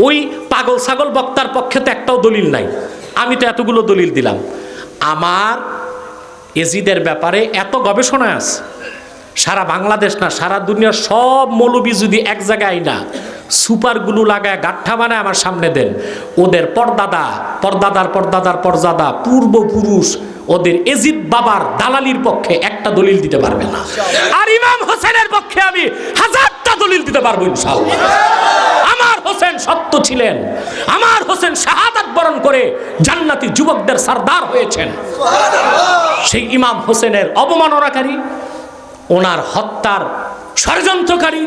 ওই পাগল ছাগল বক্তার পক্ষে তো একটাও দলিল নাই, আমি তো এতগুলো দলিল দিলাম। আমার এজিদের ব্যাপারে এত গবেষণা আছে, সারা বাংলাদেশ না সারা দুনিয়ার সব মৌলবি যদি এক জায়গায় না সুপারগুলো লাগায় গাঠা বানায় আমার সামনে দেন, ওদের পরদাদার পরদাদা পূর্বপুরুষ ওদের এজিদ বাবার দালালির পক্ষে একটা দলিল দিতে পারবে না। আর ইমাম হোসেনের পক্ষে আমি 1000টা দলিল দিতে পারবো ইনশাআল্লাহ। আমার হোসেন সত্য ছিলেন, আমার হোসেন শাহাদাত বরণ করে জান্নাতি যুবকদের সরদার হয়েছেন। সেই ইমাম হোসেনের অবমাননাকারী, ওনার হত্যার ষড়যন্ত্রকারী,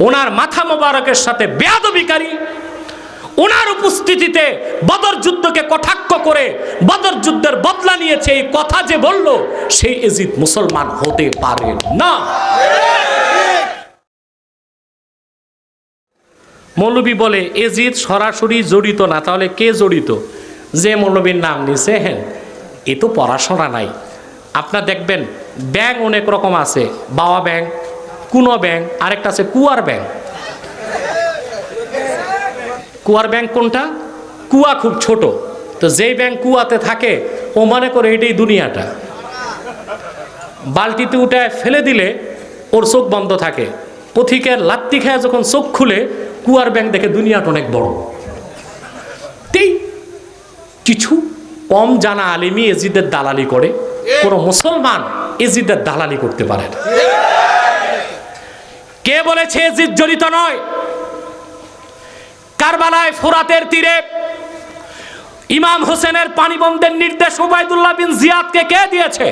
ওনার মাথা মোবারকের সাথে বেয়াদবিকারী, ওনার উপস্থিতিতে বদর যুদ্ধকে কটাক্ষ করে বদর যুদ্ধের বদলা নিয়েছে এই কথা যে বলল, সেই এজিদ মুসলমান হতে পারে না। মৌলবী বলে এজিদ সরাসরি জড়িত না, তাহলে কে জড়িত? যে মৌলবীর নাম নিছে, হ্যাঁ এ তো পড়াশোনা নাই। আপনার দেখবেন ব্যাং অনেক রকম আছে, বাওয়া ব্যাং, কুনো ব্যাং, আরেকটা আছে কুয়ার ব্যাং। কুয়ার ব্যাং কোনটা? কুয়া খুব ছোট, তো যেই ব্যাং কুয়াতে থাকে ও মনে করে এটাই দুনিয়াটা। বালতিতে উঠে ফেলে দিলে ওর চোখ বন্ধ থাকে, পথিকের লাত্তি খেয়ে যখন চোখ খুলে কুয়ার ব্যাং দেখে দুনিয়াটা অনেক বড়। কিছু কম জানা আলেমী এজিদের দালালি করে, কোন মুসলমান এজিদের দালালি করতে পারে না। কে বলেছে এজিদ জড়িত নয়? কারবালায় ফোরাতের তীরে ইমাম হোসেনের পানি বন্ধের নির্দেশ উবাইদুল্লাহ বিন জিয়াদকে কে দিয়েছে?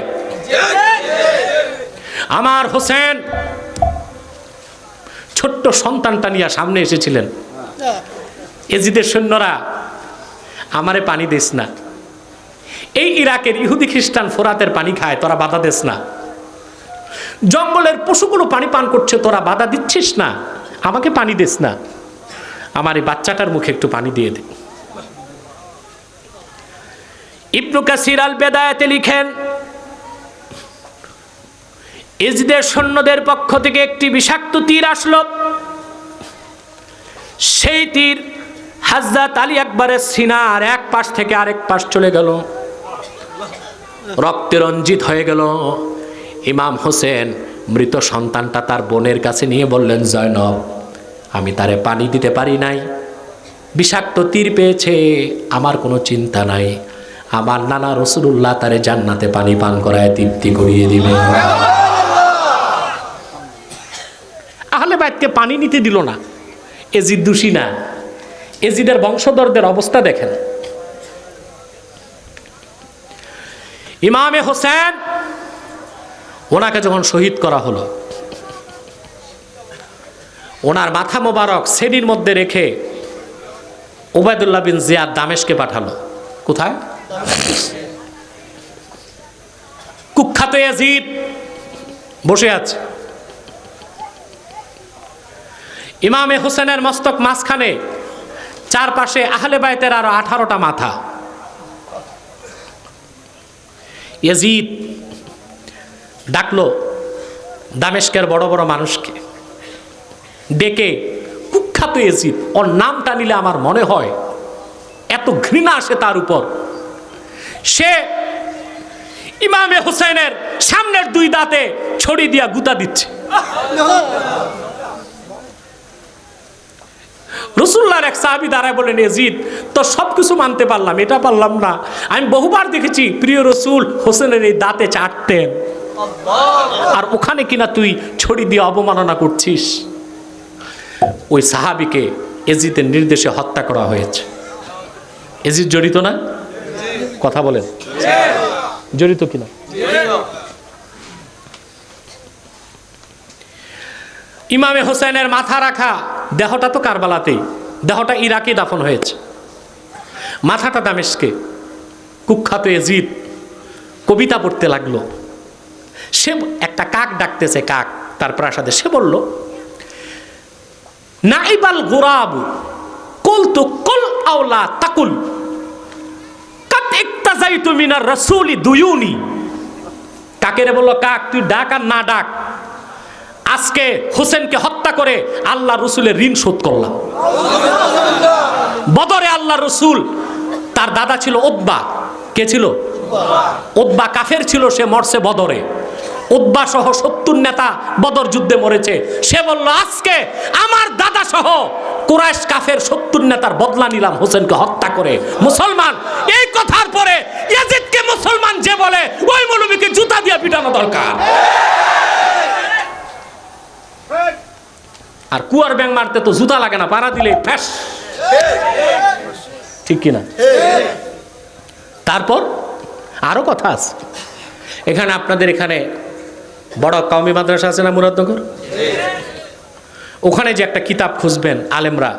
আমার হোসেন ছোট্ট সন্তানটা নিয়ে সামনে এসেছিলেন, এজিদের সৈন্যরা আমারে পানি দিস না, এই ইরাকের ইহুদি খ্রিস্টান ফোরাতের পানি খায়, তোরা বাধা দিস না, জঙ্গলের পশুগুলো পানি পান করছে, তোরা বাধা দিচ্ছিস না, আমাকে পানি দিস না, আমার এই বাচ্চাটার মুখে একটু পানি দিয়ে দে। ইবনে কাসির আল বেদায়াতে লিখেন, এজিদের সৈন্যদের পক্ষ থেকে একটি বিষাক্ত তীর আসলো, সেই তীর হযরত আলী আকবরের সিনার এক পাশ থেকে আরেক পাশ চলে গেল, রক্তে রঞ্জিত হয়ে গেল। ইমাম হোসেন মৃত সন্তানটা তার বোনের কাছে নিয়ে বললেন, জয়নব আমি তারে পানি দিতে পারি নাই, বিষাক্ত তীর পেয়েছে, আমার কোনো চিন্তা নাই, আমার নানা রাসূলুল্লাহ তারে জান্নাতে পানি পান করায় তৃপ্তি করিয়ে দিবে। আহলে বাইতকে পানি নিতে দিল না, এজিদ দোষী না। এজিদের বংশধরদের অবস্থা দেখেন। ইমামে হোসেন ওনাকে যখন শহীদ করা হলো, ওনার মাথা মোবারক শ্রেণীর মধ্যে রেখে উবাইদুল্লাহ বিন জিয়াদ দামেশকে পাঠালো। কোথায়? কুখ্যাত এজিদ বসে আছে, ইমামে হোসেনের মস্তক মাঝখানে, চারপাশে আহলে বাইতের আরো 18টা মাথা। ইয়াজিদ ডাকলো দামেস্কের বড় বড় মানুষকে, ডেকে কুখ্যাত ইয়াজিদ, ওর নামটা নিলে আমার মনে হয় এত ঘৃণা আসে তার উপর, সে ইমামে হোসেনের সামনের 2 দাঁতে ছড়ি দিয়া গুতা দিচ্ছে। রাসূলুল্লাহর এক সাহাবী দাঁড়ায় বলেন, ইয়াজিদ তো সবকিছু মানতে পারলাম, এটা পারলাম না, আমি বহুবার দেখেছি প্রিয় রাসূল হোসেনের এই দাঁতে চাটতেন, আর ওখানে কিনা তুই ছড়ি দিয়ে অবমাননা করছিস। ওই সাহাবীকে ইয়াজিদের নির্দেশে হত্যা করা হয়েছে। ইয়াজিদ জড়িত না? কথা বলেন, জড়িত কিনা? ইমামে হোসেনের মাথা রাখা দেহটা তো কারবালাতেই, দেহটা ইরাকে দাফন হয়েছে, মাথাটা দামেস্কে। কুখ্যাত ইয়াজিদ কবিতা পড়তে লাগলো, সে একটা কাক ডাকতেছে, কাক তার প্রাসাদে, সে বলল, নাইবাল গুরাবু কুলতু কুল আওলা তাকুল কাত ইক্তাজাইতু মিনার রাসূলি দুয়ুনি। কাকেরে বলল, কাক তুই ডাক আর না ডাক, আজকে হোসেনকে হত্যা করে আল্লাহ রসুলের ঋণ শোধ করলাম। আল্লাহ রসুল, তার দাদা ছিল উতবা। কে ছিল? উতবা কাফের ছিল, সে মরছে বদরে। উতবা সহ 70 নেতা বদর যুদ্ধে মরেছে। সে বলল, আজকে আমার দাদা সহ কুরাইশ কাফের 70 নেতার বদলা নিলাম হোসেনকে হত্যা করে। মুসলমান, এই কথার পরে ইয়াজিদকে মুসলমান যে বলে, ওই মৌলবীকে জুতা দিয়ে পিটানো দরকার। আর কুয়ার ব্যাং মারতে তো জুতা লাগে না, পাড়া দিলে ফ্যাস। ঠিক কিনা? তারপর আরো কথা আছে এখানে। আপনাদের এখানে বড় কওমি মাদ্রাসা আছে না মুরাদনগর? ওখানে যে একটা কিতাব খুঁজবেন আলেমরা,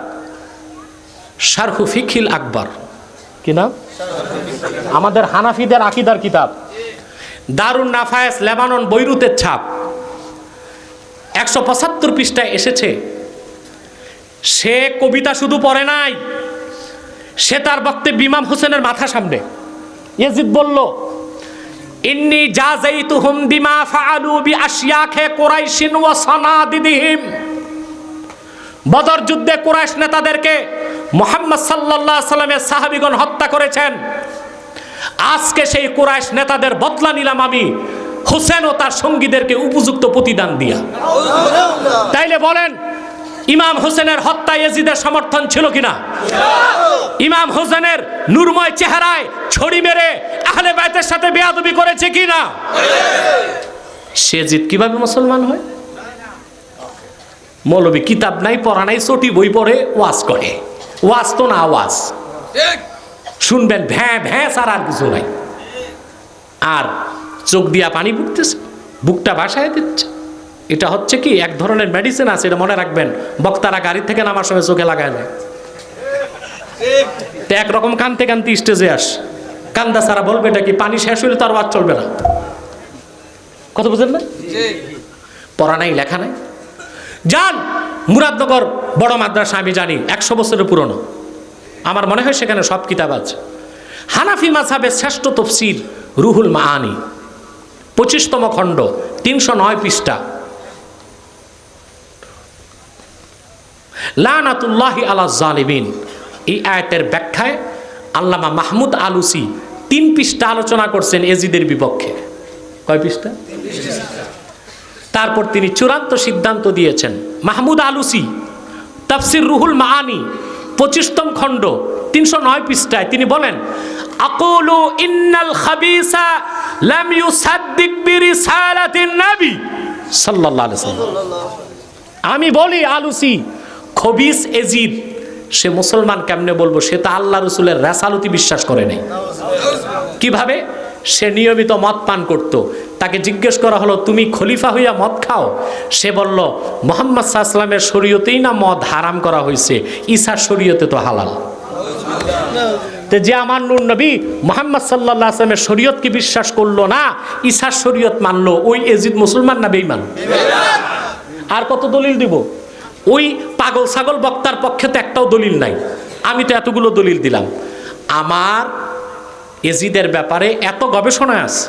শারহু ফিকহিল আকবর, কি নাম? আমাদের হানাফিদের আকীদার কিতাব, দারুন নাফায়েস, লেবানন, বৈরুতের ছাপ, 175 পৃষ্ঠায় এসেছে। সে কবিতা শুধু পড়ে নাই, সে তার বক্তব্যে ইমাম হোসেনের মাথা সামনে ইয়াজিদ বলল, ইন্নী জাযাইতুহুম বিমা ফাআলু বিআশিয়াখে কুরাইশিন ওয়া সানাদিদিহিম। বদর যুদ্ধে কুরাইশ নেতাদেরকে মুহাম্মদ সাল্লাল্লাহু আলাইহি সাল্লামের সাহাবীগণ হত্যা করেছেন। আজকে সেই কুরাইশ নেতাদের বদলা নিলাম আমি হোসেন ও তার সঙ্গীদেরকে উপযুক্ত প্রতিদান দিয়া। তাইলে বলেন, ইমাম হোসেনের হত্যা ইয়াজিদের সমর্থন ছিল কিনা? ইমাম হোসেনের নূরময় চেহারায় ছড়ি মেরে আহলে বাইতের সাথে বেয়াদবি করেছে কিনা? সে জিদ কিভাবে মুসলমান হয়? মৌলবী কিতাব নাই, পড়া নাই, চটি বই পড়ে ওয়াজ করে। ওয়াজ তো না, আওয়াজ শুনবেন, ভ্যাঁ ভ্যাঁ ছাড়া আর কিছু নাই। আর চোখ দিয়া পানি বুকতেছে, বুকটা ভাসায় দিচ্ছে। এটা হচ্ছে কি, এক ধরনের মেডিসিন আছে, এটা মনে রাখবেন। বক্তারা গাড়ি থেকে নামার সময় চোখে লাগায় না, একরকম কানতে কানতে স্টেজে আস, কান্দা ছাড়া বলবে এটা কি, পানি শেষ হইলে তো আর ওয়াজ চলবে না। কথা বুঝেন না? পড়া নাই, লেখা নাই। যান মুরাদনগর বড় মাদ্রাসা, আমি জানি 100 বছরের পুরনো, আমার মনে হয় সেখানে সব কিতাব আছে। হানাফি মাযহাবের শ্রেষ্ঠ তাফসীর রুহুল মাআনি, 25তম খণ্ড, 309 পৃষ্ঠা। লানাতুল্লাহি আলা জালিমিন, এই আয়াতের ব্যাখ্যায় আল্লামা মাহমুদ আলুসি 3 পৃষ্ঠা আলোচনা করছেন এজিদের বিপক্ষে। কয় পৃষ্ঠা? তারপর তিনি চূড়ান্ত সিদ্ধান্ত দিয়েছেন। মাহমুদ আলুসি তাফসীর রুহুল মাআনি 25তম খণ্ড 309 পৃষ্ঠায় তিনি বলেন, আকুলু ইন্নাল খাবিসা লাম ইউসাদ্দিক বিরিসালাতিন নবী সাল্লাল্লাহু আলাইহি ওয়াসাল্লাম। আমি বলি আলুসি, খবিস এজিদ সে মুসলমান কেমনে বলবো? সে তো আল্লাহ রসুলের রেসালতি বিশ্বাস করে নাই। কিভাবে? সে নিয়মিত মদ পান করত। তাকে জিজ্ঞেস করা হলো, তুমি খলিফা হইয়া মদ খাও? সে বলল, মুহাম্মদ সাল্লাল্লাহু আলাইহি ওয়াসাল্লামের শরীয়তেই না মদ হারাম করা হয়েছে, ঈসার শরীয়তে তো হালাল। তো যে আমার নূর নবী মুহাম্মদ সাল্লাল্লাহু আলাইহি ওয়াসাল্লামের শরীয়তকে বিশ্বাস করলো না, ঈসার শরীয়ত মানলো, ওই এজিদ মুসলমান না বেঈমান? আর কত দলিল দিব? ওই পাগল ছাগল বক্তার পক্ষে তো একটাও দলিল নাই। আমি তো এতগুলো দলিল দিলাম। আমার এজিদের ব্যাপারে এত গবেষণা আছে,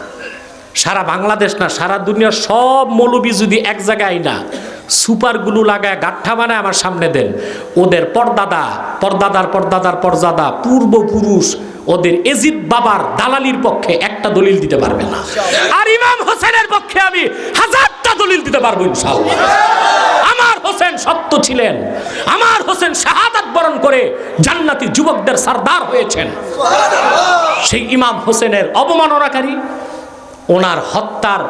সারা বাংলাদেশ না সারা দুনিয়ার সব মৌলবী যদি এক জায়গায় না সুপারগুলো লাগায় গাঠা বানায় আমার সামনে দেন, ওদের পরদাদা পরদাদার পরদাদার পরদাদা পূর্বপুরুষ ওদের এজিদ বাবার দালালির পক্ষে একটা দলিল দিতে পারবে না। আর ইমাম হোসেনের পক্ষে আমি 1000টা দলিল দিতে পারবো ইনশাআল্লাহ। আমার হোসেন সত্য ছিলেন, আমার হোসেন শাহাদাত বরণ করে জান্নাতি যুবকদের সরদার হয়েছেন। সেই ইমাম হোসেনের অবমাননাকারী, ওনার হত্যার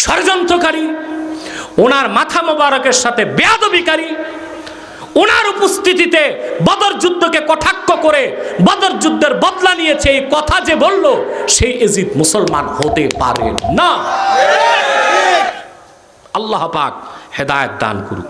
ষড়যন্ত্রকারী, ওনার মাথা মোবারকের সাথে বেয়াদবিকারী, ওনার উপস্থিতিতে বদর যুদ্ধকে কটাক্ষ করে বদর যুদ্ধের বদলা নিয়েছে, এই কথা যে বলল, সেই এজিদ মুসলমান হতে পারে না। আল্লাহ পাক হেদায়েত দান করুক।